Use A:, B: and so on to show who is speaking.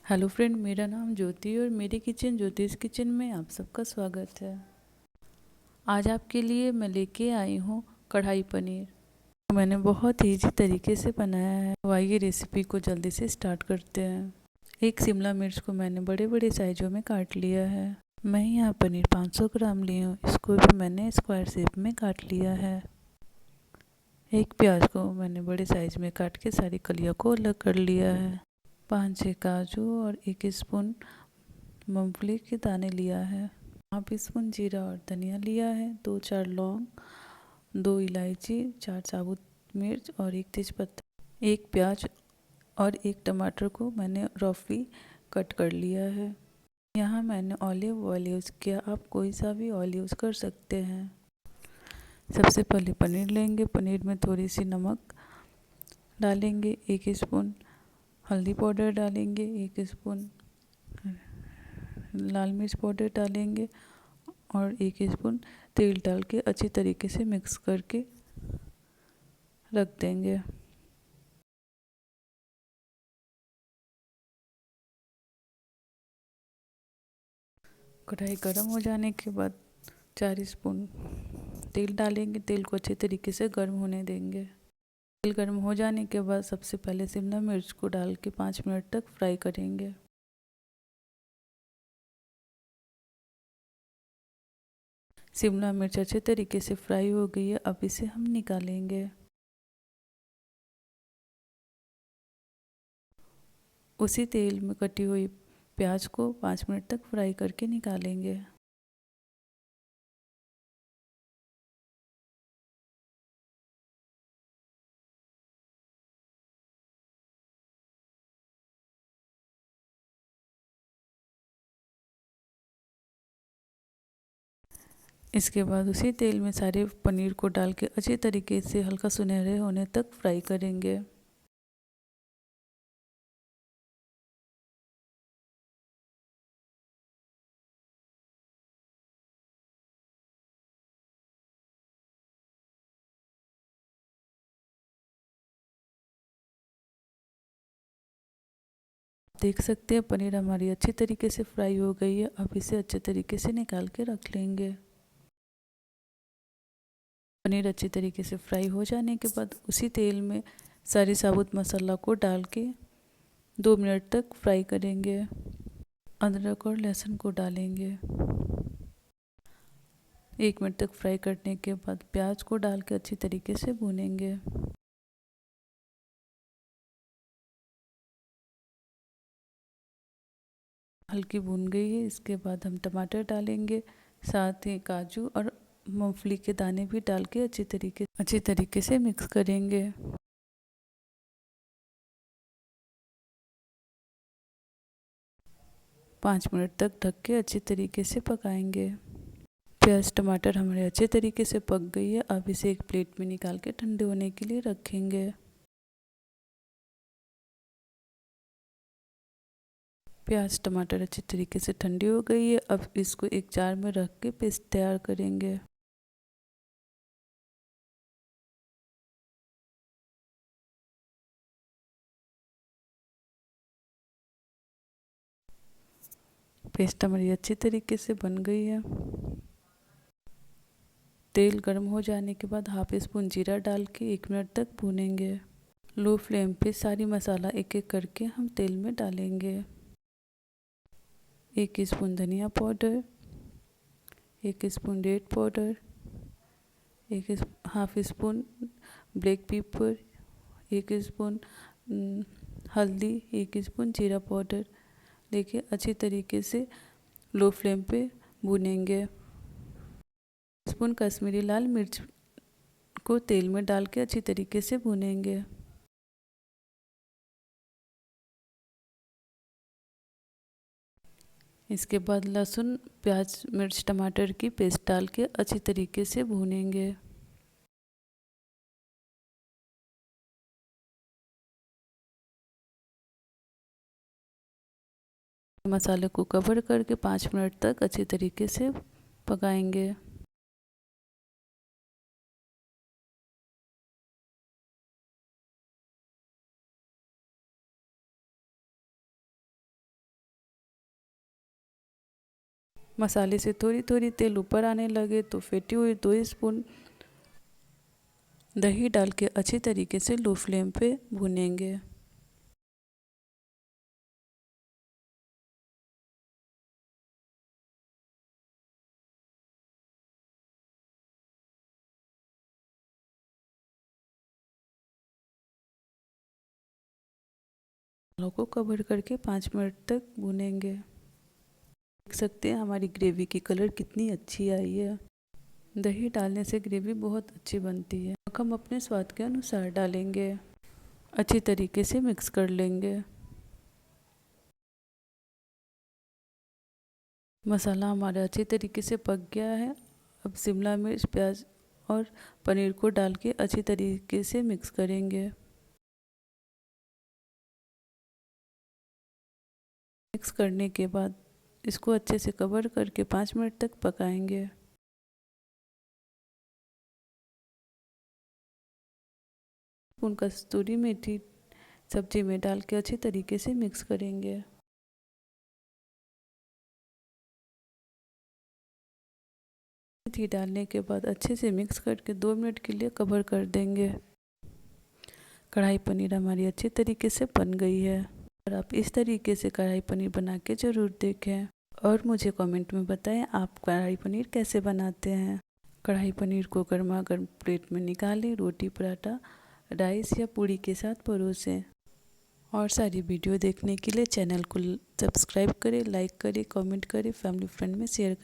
A: Hello friend, मेरा नाम ज्योति है और मेरी किचन ज्योतिष किचन में आप सबका स्वागत है। आज आपके लिए मैं लेके आई हूँ कढ़ाई पनीर। मैंने बहुत इजी तरीके से बनाया है। तो आइए रेसिपी को जल्दी से स्टार्ट करते हैं। एक शिमला मिर्च को मैंने बड़े बड़े साइजों में काट लिया है। मैं यहाँ पनीर 500 ग्राम ली हूँ, इसको भी मैंने स्क्वायर शेप में काट लिया है। एक प्याज को मैंने बड़े साइज में काट के सारी कलियों को अलग कर लिया है। 5-6 काजू और 1 स्पून मूंगफली के दाने लिया है। हाफ स्पून जीरा और धनिया लिया है। 2-4 लौंग, 2 इलायची, 4 साबुत मिर्च और 1 तेजपत्ता। एक प्याज और 1 टमाटर को मैंने रफली कट कर लिया है। यहाँ मैंने ऑलिव ऑयल यूज़ किया, आप कोई सा भी ऑयल यूज़ कर सकते हैं। सबसे पहले पनीर लेंगे। पनीर में थोड़ी सी नमक डालेंगे, 1 स्पून हल्दी पाउडर डालेंगे, 1 स्पून लाल मिर्च पाउडर डालेंगे और 1 स्पून तेल डाल के अच्छी तरीके से मिक्स करके रख देंगे। कढ़ाई गर्म हो जाने के बाद 4 स्पून तेल डालेंगे। तेल को अच्छे तरीके से गर्म होने देंगे। तेल गर्म हो जाने के बाद सबसे पहले शिमला मिर्च को डाल के 5 मिनट तक फ्राई करेंगे। शिमला मिर्च अच्छे तरीके से फ्राई हो गई है, अब इसे हम निकालेंगे। उसी तेल में कटी हुई प्याज को 5 मिनट तक फ्राई करके निकालेंगे। इसके बाद उसी तेल में सारे पनीर को डाल के अच्छे तरीके से हल्का सुनहरे होने तक फ्राई करेंगे। देख सकते हैं पनीर हमारी अच्छी तरीके से फ्राई हो गई है। अब इसे अच्छे तरीके से निकाल के रख लेंगे। पनीर अच्छी तरीके से फ्राई हो जाने के बाद उसी तेल में सारे साबुत मसाला को डाल के 2 मिनट तक फ्राई करेंगे। अदरक और लहसुन को डालेंगे। 1 मिनट तक फ्राई करने के बाद प्याज को डाल के अच्छी तरीके से भूनेंगे। हल्की भून गई है, इसके बाद हम टमाटर डालेंगे, साथ ही काजू और मूंगफली के दाने भी डाल के अच्छी तरीके से मिक्स करेंगे। 5 मिनट तक ढक के अच्छी तरीके से पकाएंगे। प्याज टमाटर हमारे अच्छे तरीके से पक गई है। अब इसे एक प्लेट में निकाल के ठंडे होने के लिए रखेंगे। प्याज टमाटर अच्छी तरीके से ठंडी हो गई है। अब इसको एक जार में रख के पेस्ट तैयार करेंगे। पेस्ट हमारी अच्छी तरीके से बन गई है। तेल गर्म हो जाने के बाद हाफ स्पून जीरा डाल के 1 मिनट तक भूनेंगे। लो फ्लेम पे सारी मसाला एक एक करके हम तेल में डालेंगे। 1 स्पून धनिया powder, 1 spoon red powder, half spoon black pepper, 1 spoon हल्दी, 1 स्पून जीरा पाउडर लेके अच्छी तरीके से लो फ्लेम पे भूनेंगे। स्पून कश्मीरी लाल मिर्च को तेल में डाल के अच्छी तरीके से भूनेंगे। इसके बाद लहसुन प्याज मिर्च टमाटर की पेस्ट डाल के अच्छी तरीके से भूनेंगे। मसाले को कवर करके 5 मिनट तक अच्छी तरीके से पकाएंगे। मसाले से थोड़ी थोड़ी तेल ऊपर आने लगे तो फेंटी हुई 2 स्पून दही डाल के अच्छी तरीके से लो फ्लेम पे भूनेंगे। मसालों को कवर करके 5 मिनट तक भूनेंगे। देख सकते हैं हमारी ग्रेवी की कलर कितनी अच्छी आई है। दही डालने से ग्रेवी बहुत अच्छी बनती है। हम अपने स्वाद के अनुसार डालेंगे। अच्छी तरीके से मिक्स कर लेंगे। मसाला हमारा अच्छी तरीके से पक गया है। अब शिमला मिर्च, प्याज और पनीर को डाल के अच्छी तरीके से मिक्स करेंगे। मिक्स करने के बाद इसको अच्छे से कवर करके 5 मिनट तक पकाएंगे। स्पून कस्तूरी मेथी सब्जी में डाल के अच्छी तरीके से मिक्स करेंगे। मेथी डालने के बाद अच्छे से मिक्स करके 2 मिनट के लिए कवर कर देंगे। कढ़ाई पनीर हमारी अच्छी तरीके से बन गई है और आप इस तरीके से कढ़ाई पनीर बना के ज़रूर देखें और मुझे कमेंट में बताएं आप कढ़ाई पनीर कैसे बनाते हैं। कढ़ाई पनीर को गर्मा गर्म प्लेट में निकालें, रोटी, पराठा, राइस या पूड़ी के साथ परोसें। और सारी वीडियो देखने के लिए चैनल को सब्सक्राइब करें, लाइक करें, कमेंट करें, फैमिली फ्रेंड में शेयर करें।